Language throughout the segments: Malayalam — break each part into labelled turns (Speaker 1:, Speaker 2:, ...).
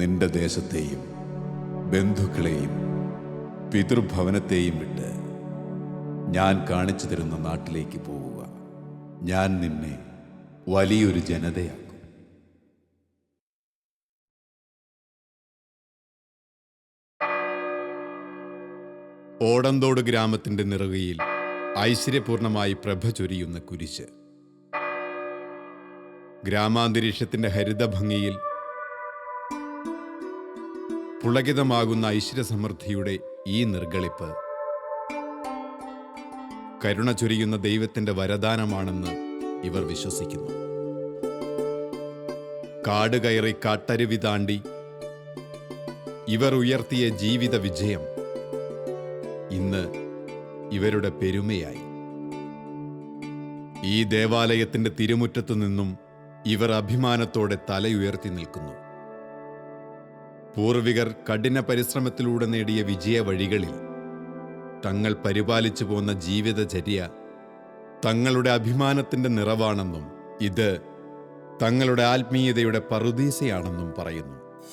Speaker 1: നിന്റെ ദേശത്തെയും ബന്ധുക്കളെയും പിതൃഭവനത്തെയും വിട്ട് ഞാൻ കാണിച്ചു തരുന്ന നാട്ടിലേക്ക് പോവുക. ഞാൻ നിന്നെ വലിയൊരു ജനതയാക്കും. ഓടന്തോട് ഗ്രാമത്തിന്റെ നിറകയിൽ ഐശ്വര്യപൂർണമായി പ്രഭ ചൊരിയുന്ന കുരിശ്. ഗ്രാമാന്തരീക്ഷത്തിന്റെ ഹരിതഭംഗിയിൽ പുളകിതമാകുന്ന ഐശ്വര്യസമൃദ്ധിയുടെ ഈ നിർഗളിപ്പ് കരുണ ചൊരിയുന്ന ദൈവത്തിന്റെ വരദാനമാണെന്ന് ഇവർ വിശ്വസിക്കുന്നു. കാട് കയറി കാട്ടരുവി താണ്ടി ഇവർ ഉയർത്തിയ ജീവിത വിജയം ഇന്ന് ഇവരുടെ പെരുമയായി. ഈ ദേവാലയത്തിന്റെ തിരുമുറ്റത്തു നിന്നും ഇവർ അഭിമാനത്തോടെ തലയുയർത്തി നിൽക്കുന്നു. പൂർവികർ കഠിന പരിശ്രമത്തിലൂടെ നേടിയ വിജയ വഴികളിൽ തങ്ങൾ പരിപാലിച്ചു പോന്ന ജീവിതചര്യ തങ്ങളുടെ അഭിമാനത്തിന്റെ നിറവാണെന്നും ഇത് തങ്ങളുടെ ആത്മീയതയുടെ പറുദീസയാണെന്നും പറയുന്നു.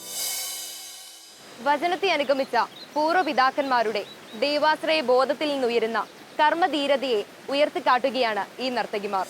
Speaker 2: വചനത്തെ അനുഗമിച്ച പൂർവ്വപിതാക്കന്മാരുടെ ദൈവാശ്രയ ബോധത്തിൽ നിന്നുയരുന്ന കർമ്മധീരതയെ ഉയർത്തിക്കാട്ടുകയാണ് ഈ നർത്തകിമാർ.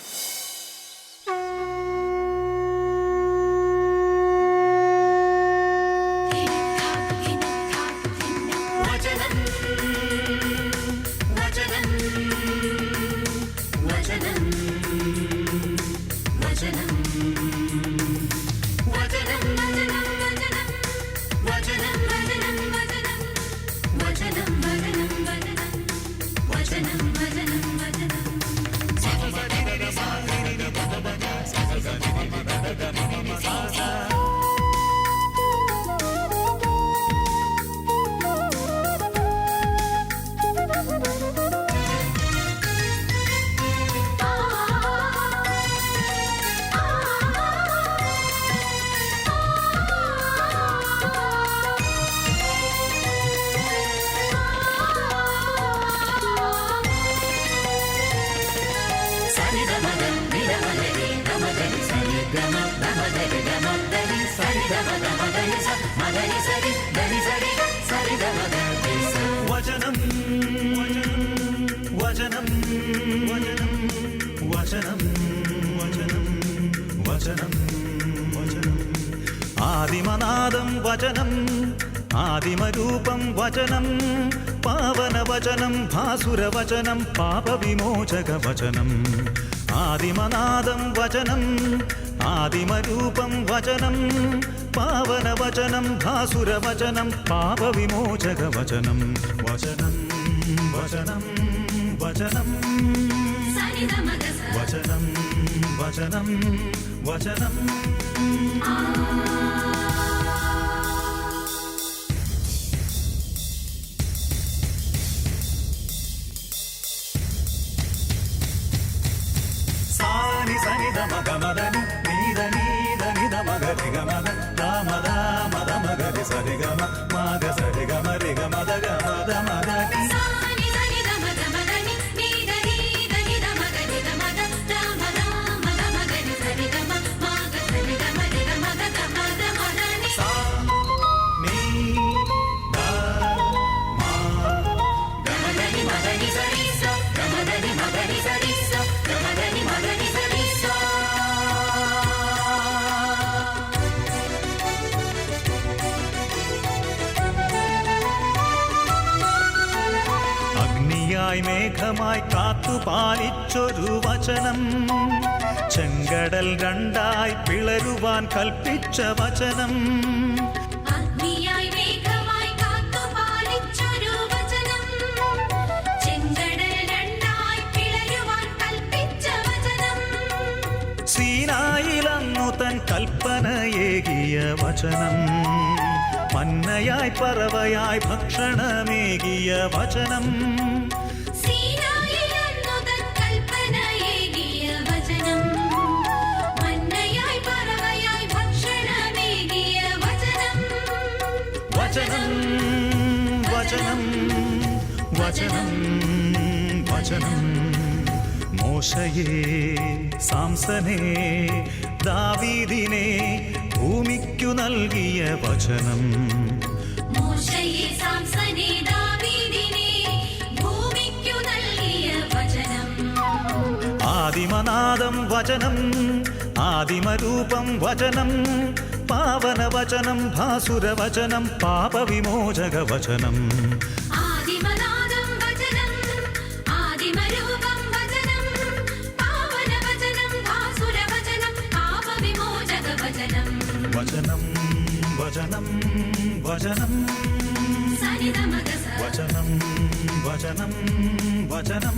Speaker 3: ആദിമനാദം വചനം, ആദിമരൂപം വചനം, പാവനവചനം, ഭാസുരവചനം, പാപവിമോചക വചനം. ആദിമനാദം വചനം, ആദിമരൂപം വചനം, പാവനവചനം, ഭാസുരവചനം, പാപവിമോചക വചനം. വചനം വചനം വചനം വചനം വചനം വചനം. സാനി സനി ദ മഗ മദനി നീദ നീദ നിദ മഗ രി ഗ മദ ദ മദ മദ മഗ രി സരി ഗ മ മഗ സരി ഗ മ രി ഗ മദ ഗ മദ മദ നി. മേഘമായി കാത്തുപാലിച്ചൊരു വചനം, ചെങ്കടൽ രണ്ടായി പിളരുവാൻ കൽപ്പിച്ച വചനം. സീനായിലങ്ങു തൻ കൽപ്പനയേകിയ വചനം, മന്നയായി പറവയായി ഭക്ഷണമേകിയ വചനം. വചനം വചനം വചനം. മോശയെ, സാംസനെ, ദാവീദിനെ, ഭൂമിക്കു നൽകിയ വചനം.
Speaker 4: മോശയെ സാംസനെ ദാവീദിനെ ഭൂമിക്കു നൽകിയ വചനം.
Speaker 3: ആദിമനാദം വചനം, ആദിമരൂപം വചനം, പാവനവചനം, ഭാസുരവചനം, പാപവിമോചക വചനം.
Speaker 4: ആദിമനാദം വചനം, ആദിമരൂപം വചനം, പാവനവചനം, ഭാസുരവചനം, പാപവിമോചക വചനം.
Speaker 3: വചനം വചനം വചനം
Speaker 4: സനിധമഗസ
Speaker 3: വചനം വചനം വചനം.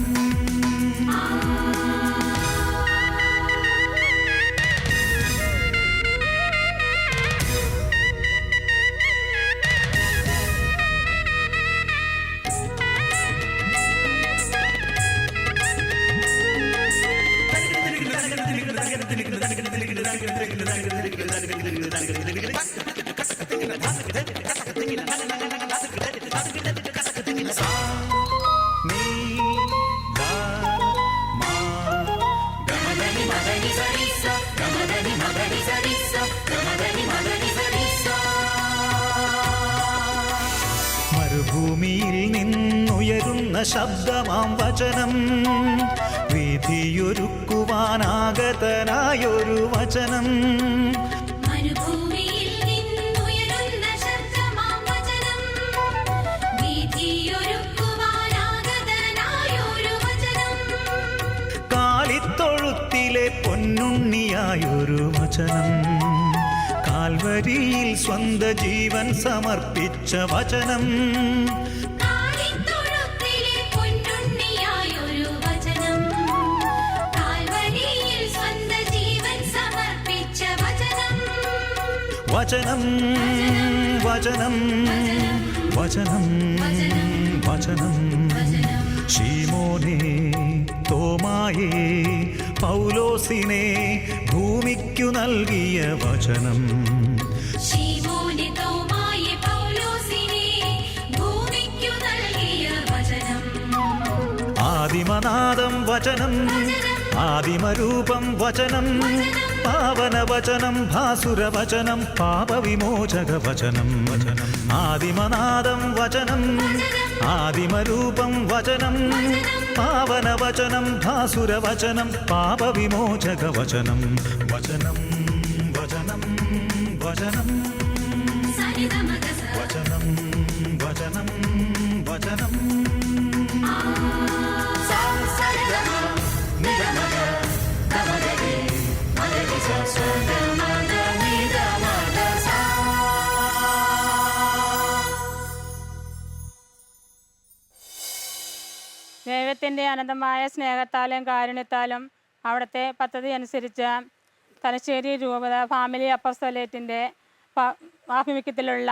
Speaker 3: മരുഭൂമിയിൽ നിന്നുയരുന്ന ശബ്ദമാം വചനം, വിധിയൊരുക്കുവാനാഗതനായൊരു വചനം.
Speaker 4: മരുഭൂമിയിൽ നിന്നുയരുന്ന ശബ്ദമാം വചനം, വിധിയൊരുക്കുവാനാഗതനായൊരു വചനം.
Speaker 3: കാലിത്തൊഴുത്തിലെ പൊന്നുണ്ണിയായൊരു വചനം, കാൽവരിയിൽ സ്വന്ത ജീവൻ സമർപ്പിച്ച വചനം.
Speaker 4: കാലിത്തൊഴുത്തിലെ പൊന്നുണ്ണിയായൊരു വചനം, കാൽവരിയിൽ സ്വന്ത ജീവൻ സമർപ്പിച്ച വചനം.
Speaker 3: വചനം വചനം വചനം വചനം. ശീമോനെ, തോമായേ, പൗലോസിനെ ഭൂമിക്കു നൽകിയ വചനം.
Speaker 4: ശീമോനെ, തോമായെ, പൗലോസിനെ ഭൂമിക്കു നൽകിയ വചനം.
Speaker 3: ആദിമനാദം വചനം, ആദിമരൂപം വചനം, പാവനവചനം, ഭാസുരവചനം, പാപവിമോചക വചനം. ആദിമനാദം വചനം, ആദിമരൂപം വചനം, പാവനവചനം, ഭാസുരവചനം, പാപവിമോചക വചനം. വചനം വചനം വചനം
Speaker 4: സനിധമഗസ
Speaker 3: വചനം വചനം വചനം.
Speaker 5: ദൈവത്തിൻ്റെ അനന്തമായ സ്നേഹത്താലും കാരുണ്യത്താലും അവിടുത്തെ പദ്ധതി അനുസരിച്ച് തലശ്ശേരി രൂപത ഫാമിലി അപ്പസ്തോലേറ്റിൻ്റെ ആഭിമുഖ്യത്തിലുള്ള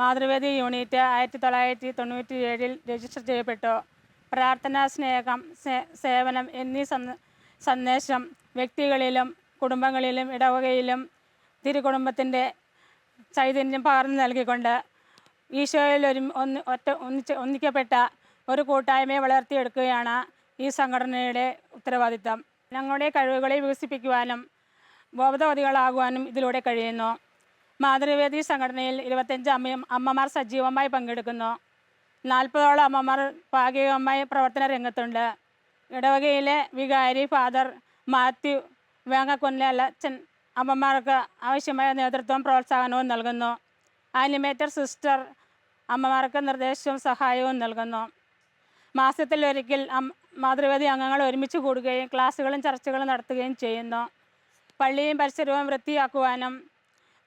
Speaker 5: മാതൃവേദി യൂണിറ്റ് 1997 രജിസ്റ്റർ ചെയ്യപ്പെട്ടു. പ്രാർത്ഥന, സ്നേഹം, സേവനം എന്നീ സന്ദേശം വ്യക്തികളിലും കുടുംബങ്ങളിലും ഇടവകയിലും തിരുകുടുംബത്തിൻ്റെ ചൈതന്യം പകർന്നു നൽകിക്കൊണ്ട് ഈശോയിൽ ഒന്നിക്കപ്പെട്ട ഒരു കൂട്ടായ്മയെ വളർത്തിയെടുക്കുകയാണ് ഈ സംഘടനയുടെ ഉത്തരവാദിത്തം. ഞങ്ങളുടെ കഴിവുകളെ വികസിപ്പിക്കുവാനും ബോധവതികളാകുവാനും ഇതിലൂടെ കഴിയുന്നു. മാതൃവേദി സംഘടനയിൽ 25 അമ്മമാർ സജീവമായി പങ്കെടുക്കുന്നു. 40ഓളം അമ്മമാർ ഭാഗികമായി പ്രവർത്തന രംഗത്തുണ്ട്. ഇടവകയിലെ വികാരി ഫാദർ മാത്യു വേങ്ങക്കൊല്ലച്ചൻ അമ്മമാർക്ക് ആവശ്യമായ നേതൃത്വവും പ്രോത്സാഹനവും നൽകുന്നു. ആനിമേറ്റർ സിസ്റ്റർ അമ്മമാർക്ക് നിർദ്ദേശവും സഹായവും നൽകുന്നു. മാസത്തിലൊരിക്കൽ മാതൃവേദി അംഗങ്ങൾ ഒരുമിച്ച് കൂടുകയും ക്ലാസ്സുകളും ചർച്ചകളും നടത്തുകയും ചെയ്യുന്നു. പള്ളിയും പരിസരവും വൃത്തിയാക്കുവാനും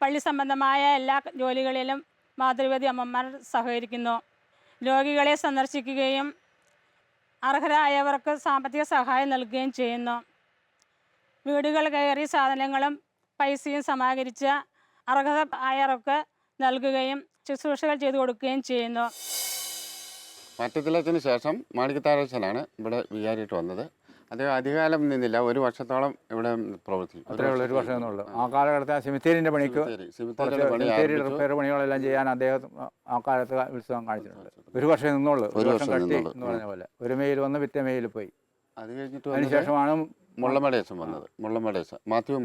Speaker 5: പള്ളി സംബന്ധമായ എല്ലാ ജോലികളിലും മാതൃവേദി അമ്മമാർ സഹകരിക്കുന്നു. രോഗികളെ സന്ദർശിക്കുകയും അർഹരായവർക്ക് സാമ്പത്തിക സഹായം നൽകുകയും ചെയ്യുന്നു. വീടുകൾ കയറി സാധനങ്ങളും പൈസയും സമാഹരിച്ച് അർഹത ആയവർക്ക് നൽകുകയും ശുശ്രൂഷകൾ ചെയ്തു കൊടുക്കുകയും ചെയ്യുന്നു.
Speaker 6: മാറ്റത്തിലച്ചന് ശേഷം മാണിക്കത്താരച്ചനാണ് ഇവിടെ വികാരിയായിട്ട് വന്നത്. അദ്ദേഹം അധികാലം നിന്നില്ല, 1 വർഷത്തോളം ഇവിടെ പ്രവർത്തിച്ചു.
Speaker 7: അത്രയുള്ള 1 വർഷം എന്നുള്ളൂ. ആ കാലഘട്ടത്തിൽ സെമിത്തേരിൻ്റെ പണിക്ക് റിപ്പയർ പണികളെല്ലാം ചെയ്യാൻ അദ്ദേഹം ആ കാലത്ത് ഉത്സവം കാണിച്ചിട്ടുണ്ട്. 1 വർഷം നിന്നുള്ളൂ. 1 വർഷം കട്ടി എന്ന് പറഞ്ഞ പോലെ ഒരു മെയിൽ വന്ന് പിറ്റേ മെയിൽ പോയി.
Speaker 6: അത് കഴിഞ്ഞിട്ട്
Speaker 7: അതിനുശേഷമാണ്
Speaker 6: മുള്ളമടേശം വന്നത്. മാത്യു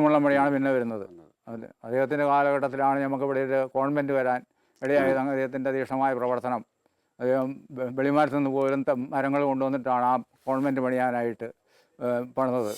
Speaker 6: മുള്ളമടയാണ്
Speaker 7: പിന്നെ വരുന്നത്. അദ്ദേഹത്തിൻ്റെ കാലഘട്ടത്തിലാണ് നമുക്കിവിടെ ഒരു കോൺവെൻറ്റ് വരാൻ ഇടയായത്. അദ്ദേഹത്തിൻ്റെ തീക്ഷ്ണമായ പ്രവർത്തനം. അദ്ദേഹം വെളിമാരത്തു നിന്ന് പോലും മരങ്ങൾ കൊണ്ടുവന്നിട്ടാണ് ആ കോൺവെൻറ്റ് പണിയാനായിട്ട് പണിതത്.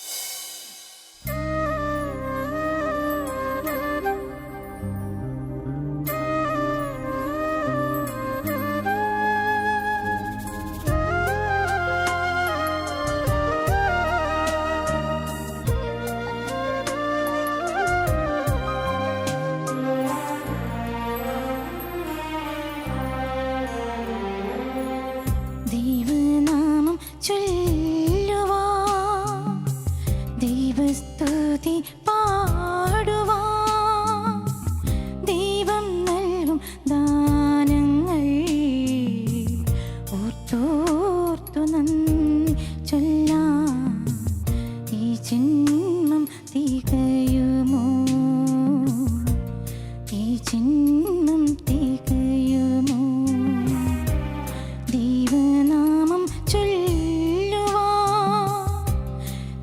Speaker 4: ദൈവനാമം ചൊല്ലുവാ, ദൈവസ്തുതി പാടുവാ, ദൈവം നൽകും ദാനങ്ങൾ ഓർത്തോർത്തു നന്ദി ചൊല്ലാം. ഈ ജന്മം തികയുമോ, ഈ ജന്മം തികയുമോ. ദൈവനാമം ചൊല്ലുവാ,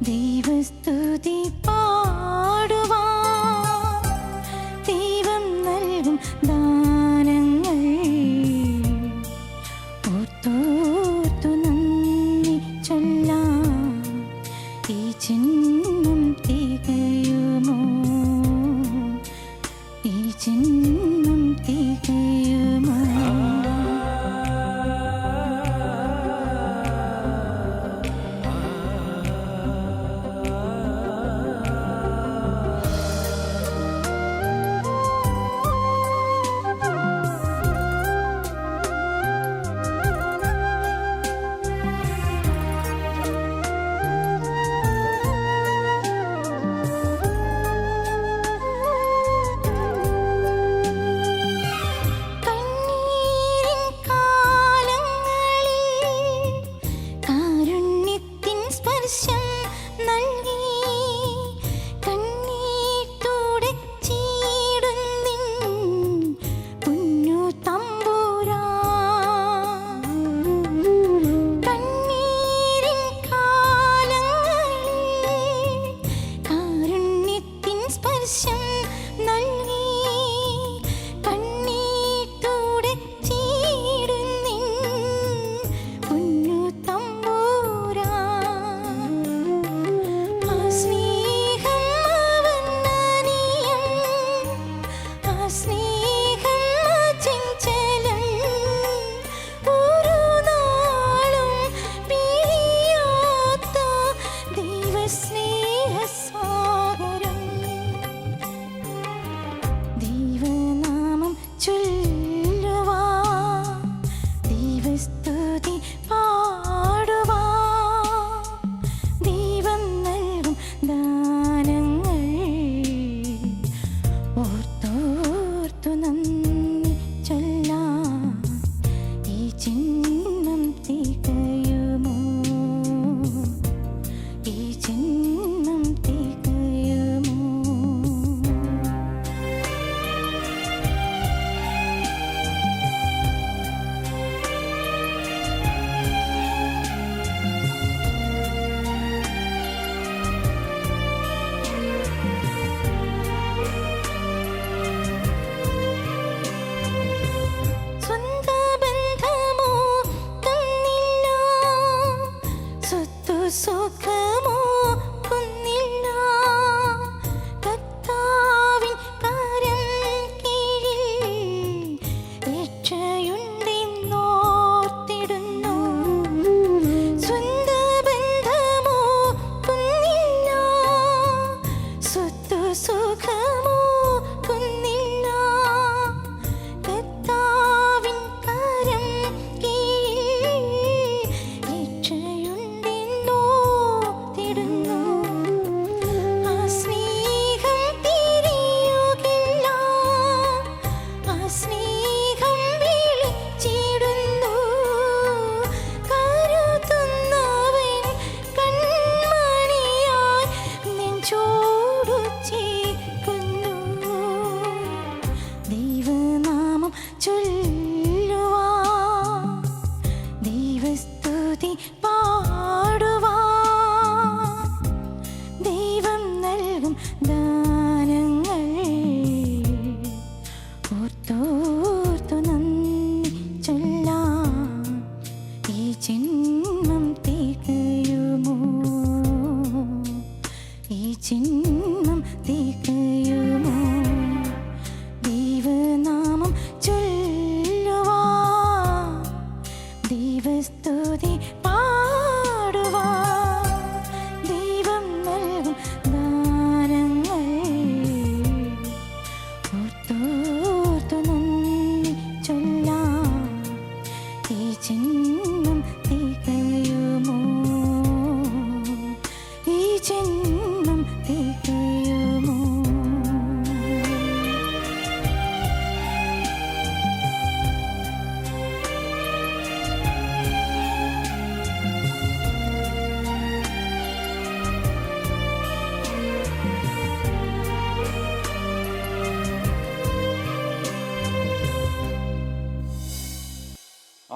Speaker 4: ദൈവസ്തുതി പാടുവാ, ദൈവം നൽകും ദാനങ്ങൾ ഓർത്തോർത്തു നന്ദി ചൊല്ലാം. ഈ ജന്മം തികയുമോ, ഈ ജന്മം തികയുമോ. കണ്ണീരിൻ കാലങ്ങളിൽ കാരുണ്യത്തിൻ സ്പർശം നൽകി, കണ്ണീർ തുടച്ചിടുന്നിൻ കുഞ്ഞു തമ്പുരാൻ. കണ്ണീരിൻ കാലങ്ങളിൽ കാരുണ്യത്തിൻ സ്പർശം നൽകി, കണ്ണീർ തുടച്ചിടുന്നിൻ കുഞ്ഞു തമ്പുരാൻ. ആ സ്നേഹം അവർണ്ണനീയം, ആ സ്നേഹം അചഞ്ചലം, ഒരു നാളും പിരിയാത്ത ദൈവസ്നേഹസാഗരം. ദൈവനാമം ചൊല്ലുവാ, ദൈവസ്തുതി പാടുവാ, ദൈവം നൽകും ദാനങ്ങൾ ഓർത്തോർത്തു നന്ദി ചൊല്ലാം. ഈ ജന്മം തികയുമോ, ഈ ജന്മം തികയുമോ. സ്വന്ത ബന്ധമോ തന്നില്ല, സ്വത്തു സുഖമോ കുന്നില്ല, കർത്താവിൻ കരം കീഴിൽ രക്ഷയുണ്ടെന്നോർത്തിടുന്നു. സ്വന്ത ബന്ധമോ കുന്നില്ല, സ്വത്തു സുഖമോ കുന്നില്ല, കർത്താവിൻ കരം കീഴിൽ രക്ഷയുണ്ടെന്നോർത്തിടുന്നു. ആ സ്നേഹം തിരിയുകില്ല, ആ സ്നേഹം വിളിച്ചിടുന്നു, കരുതുന്നവൻ കൺമണിയായി നെഞ്ചോടു ചേർക്കുന്നു. ദൈവനാമം ചൊല്ലുവാ, ദൈവസ്തുതി പാടുവാ, ദൈവം നൽകും ദാനങ്ങൾ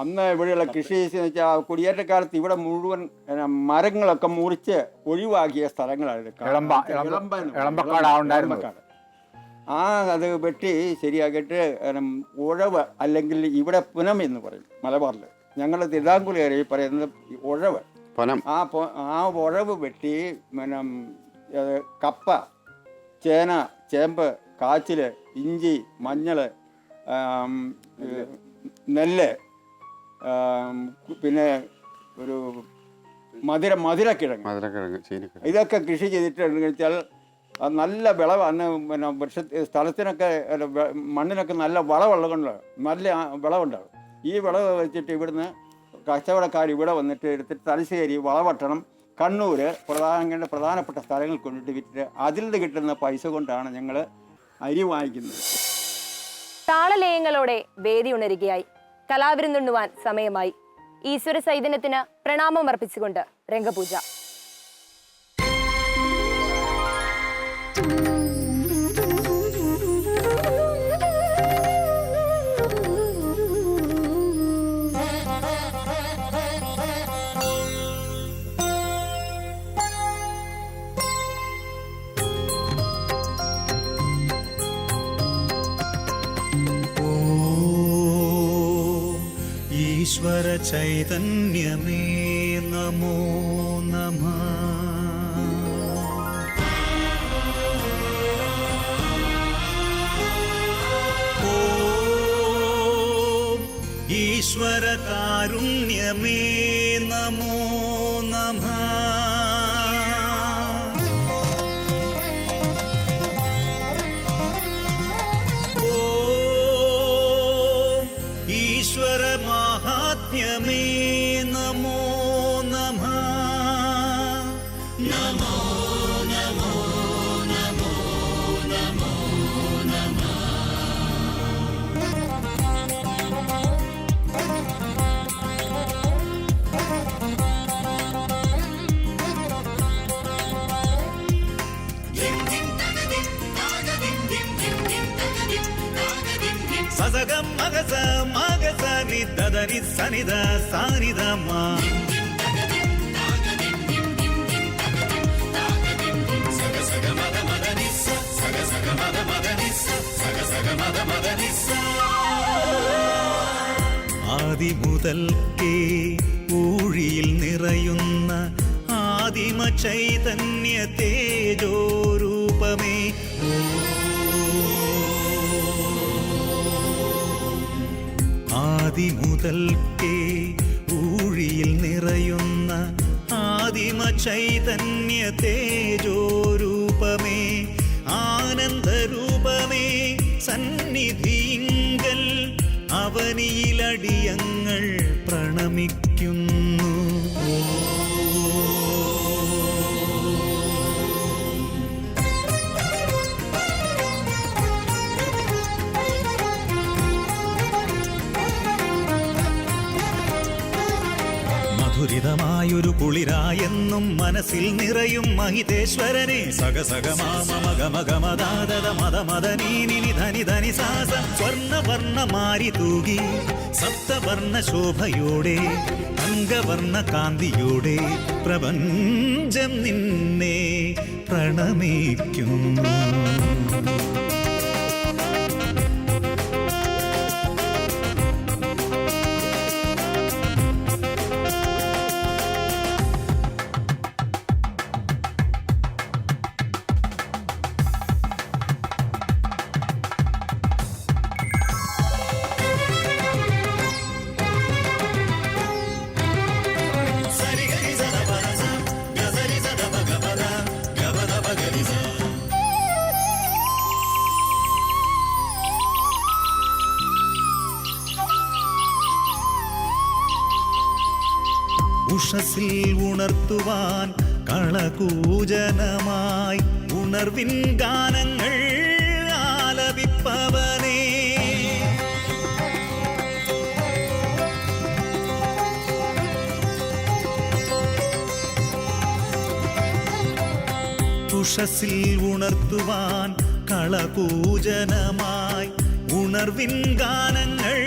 Speaker 8: അന്ന് ഇവിടെയുള്ള കൃഷി എന്ന് വെച്ചാൽ കുടിയേറ്റക്കാലത്ത് ഇവിടെ മുഴുവൻ മരങ്ങളൊക്കെ മുറിച്ച് ഒഴിവാക്കിയ സ്ഥലങ്ങളാണ്
Speaker 7: ഇളമ്പക്കാട്.
Speaker 8: അത് വെട്ടി ശരിയാക്കിയിട്ട് ഉഴവ് അല്ലെങ്കിൽ ഇവിടെ പുനം എന്ന് പറയും മലബാറിൽ. ഞങ്ങളുടെ തിരുവിതാംകൂർ പറയുന്നത് ഉഴവ്. ആ ഉഴവ് വെട്ടി കപ്പ, ചേന, ചേമ്പ്, കാച്ചിൽ, ഇഞ്ചി, മഞ്ഞൾ, നെല്ല്, പിന്നെ ഒരു മധുരക്കിഴങ്ങ്, ഇതൊക്കെ കൃഷി ചെയ്തിട്ടുണ്ടെന്ന് വെച്ചാൽ നല്ല വിളവ്. അന്ന് സ്ഥലത്തിനൊക്കെ മണ്ണിനൊക്കെ നല്ല വളമുള്ളതുകൊണ്ട് നല്ല വിളവുണ്ടാകും. ഈ വിളവ് വെച്ചിട്ട് ഇവിടുന്ന് കച്ചവടക്കാർ ഇവിടെ വന്നിട്ട് എടുത്തിട്ട് തലശ്ശേരി, വളപട്ടണം, കണ്ണൂർ പ്രധാനപ്പെട്ട സ്ഥലങ്ങൾ കൊണ്ടിട്ട് വിറ്റിട്ട് അതിൽ നിന്ന് കിട്ടുന്ന പൈസ കൊണ്ടാണ് ഞങ്ങൾ അരി വാങ്ങിക്കുന്നത്.
Speaker 2: താളലയങ്ങളോടെ വേദി ഉണരുകയായി. കലാവിരുന്നുണ്ണുവാൻ സമയമായി. ഈശ്വര ചൈതന്യത്തിന് പ്രണാമം അർപ്പിച്ചുകൊണ്ട് രംഗപൂജ.
Speaker 3: ഈശ്വര ചൈതന്യമേ നമോ നമഃ. ഓം ഈശ്വര കാരുണ്യമേ നമോ നമഃ. ഈശ്വര മാഹാത്മ്യമേ നമോ നമഃ. നമോ നമോ നമോ നമോ നമഃ. സസഗം മഗസ മഗസ നിദനി സനിദ സാനിദമ. ആദി മുതൽക്കേ ഊഴിയിൽ നിറയുന്ന ആദിമ ചൈതന്യ തേജോരൂപമേ. ആദി മുതൽക്കേ ഊഴിയിൽ നിറയുന്ന ആദിമ ചൈതന്യ തേജോരൂപമേ. ആനന്ദരൂപമേ സന്നിധിയിങ്കൽ അവനിയിലടിയങ്ങൾ പ്രണമിക്കുന്നു. മധുരിതമായൊരു കുളിരായെന്നും മനസ്സിൽ നിറയും മഹിതേശ്വരനെ. സഗസഗമാമഗമഗമദാദ മദമദനീനി ധനി ധനി സാസ. സ്വർണവർണ്ണ മാരി തൂകി സപ്തവർണ്ണ ശോഭയോടെ അംഗവർണ്ണ കാന്തിയോടെ പ്രപഞ്ചം നിന്നെ പ്രണമിക്കുന്നു. ഉഷസിൽ ഉണർത്തുവാൻ കളകൂജനമായി ഉണർവിൻ ഗാനങ്ങൾ ആലപിപ്പവനേ. ഉഷസിൽ ഉണർത്തുവാൻ കളകൂജനമായി ഉണർവിൻ ഗാനങ്ങൾ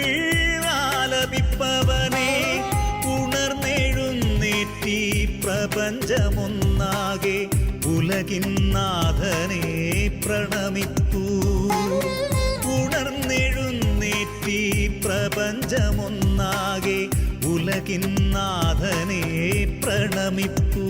Speaker 3: ആലപിപ്പവനേ. ആലപിപ്പവനെ ഉണർന്നെഴുന്നേറ്റി പ്രപഞ്ചമൊന്നാകെ ഉലകിന്നാഥനെ പ്രണമിപ്പൂ. ഉണർന്നെഴുന്നേറ്റി പ്രപഞ്ചമൊന്നാകെ ഉലകിന്നാഥനെ പ്രണമിപ്പൂ.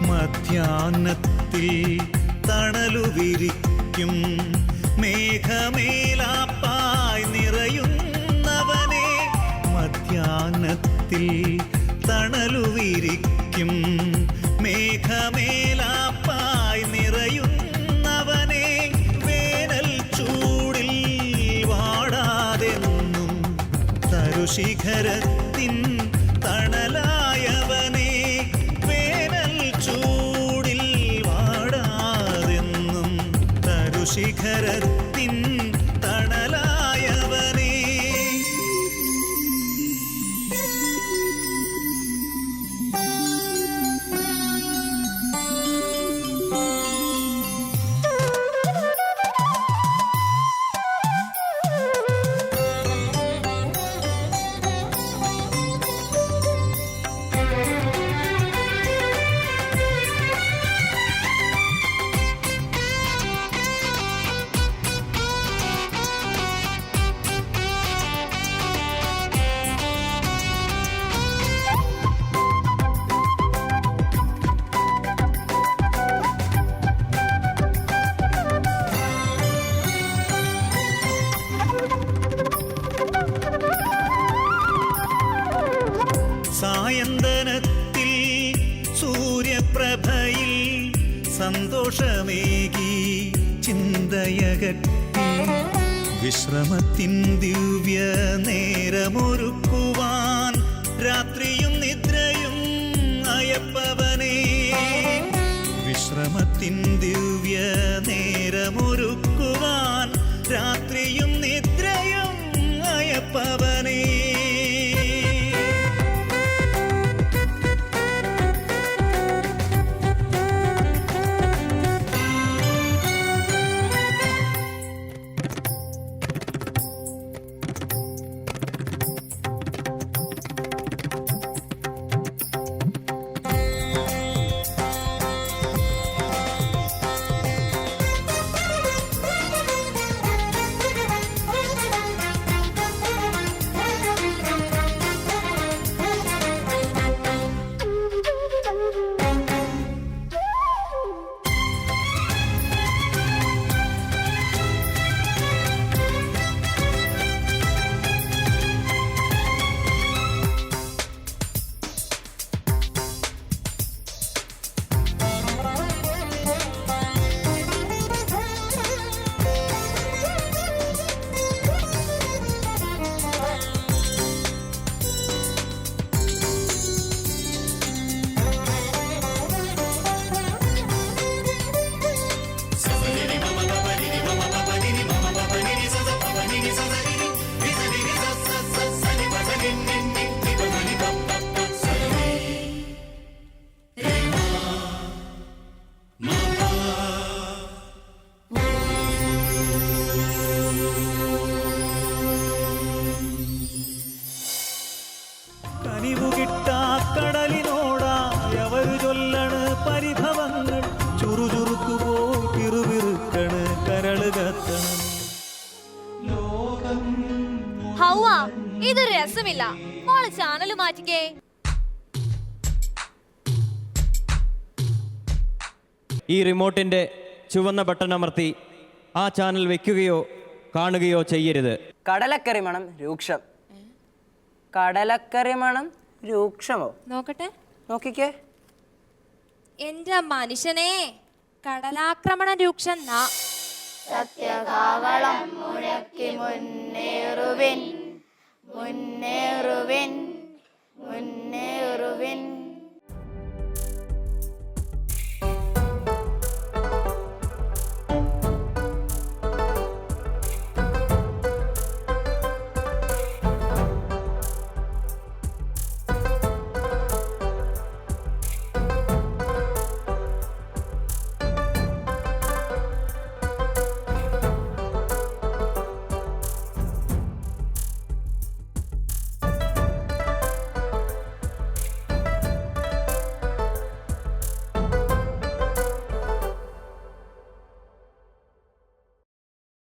Speaker 3: മധ്യാഹ്നത്തിൽ തണലു വിരിക്കും മേഘമേലാപ്പായി നിറയുന്നവനെ. മധ്യാഹ്നത്തിൽ തണലു വിരിക്കും മേഘമേലാപ്പായി നിറയുന്നവനെ. വേനൽ ചൂടിൽ വാടാതെന്നും തരുശിഖരത്തിൻ തണലായവനെ. ചൂടിൽ വാടാതെന്നും തരുശിഖരത്തിൻ തണലായവനെ. സായന്തനത്തിൽ സൂര്യപ്രഭയിൽ സന്തോഷമേകി ചിന്തയകറ്റി വിശ്രമത്തിൻ ദിവ്യ നേരമൊരുക്കുവാൻ രാത്രിയും നിദ്രയും അയപ്പവനെ. വിശ്രമത്തിൻ ദിവ്യ നേരമൊരുക്കുവാൻ രാത്രിയും നിദ്രയും അയപ്പവനെ. കടലിനോടായവരു ചൊല്ലണ് പരിഭവങ്ങൾ. ചുറുചുറുക്കുപോയി പിറുപിറുക്കണ് കരള് കത്തണ്.
Speaker 9: ഹൗവ, ഇതൊരു രസമില്ല. മോള് ചാനൽ മാറ്റിക്കേ.
Speaker 10: ഈ റിമോട്ടിന്റെ ചുവന്ന ബട്ടൺ അമർത്തി ആ ചാനൽ വെക്കുകയോ കാണുകയോ ചെയ്യരുത്.
Speaker 11: കടലക്കറി മണം രൂക്ഷം. കടലക്കറി മണം രൂക്ഷമോ?
Speaker 9: നോക്കട്ടെ.
Speaker 11: നോക്കിക്കേ.
Speaker 9: എന്റെ മനുഷ്യനെ, കടലാക്രമണ രൂക്ഷം
Speaker 4: സത്യകാവളം മുഴക്കി മുന്നേറുവിൻ മുന്നേറുവിൻ മുന്നേറുവിൻ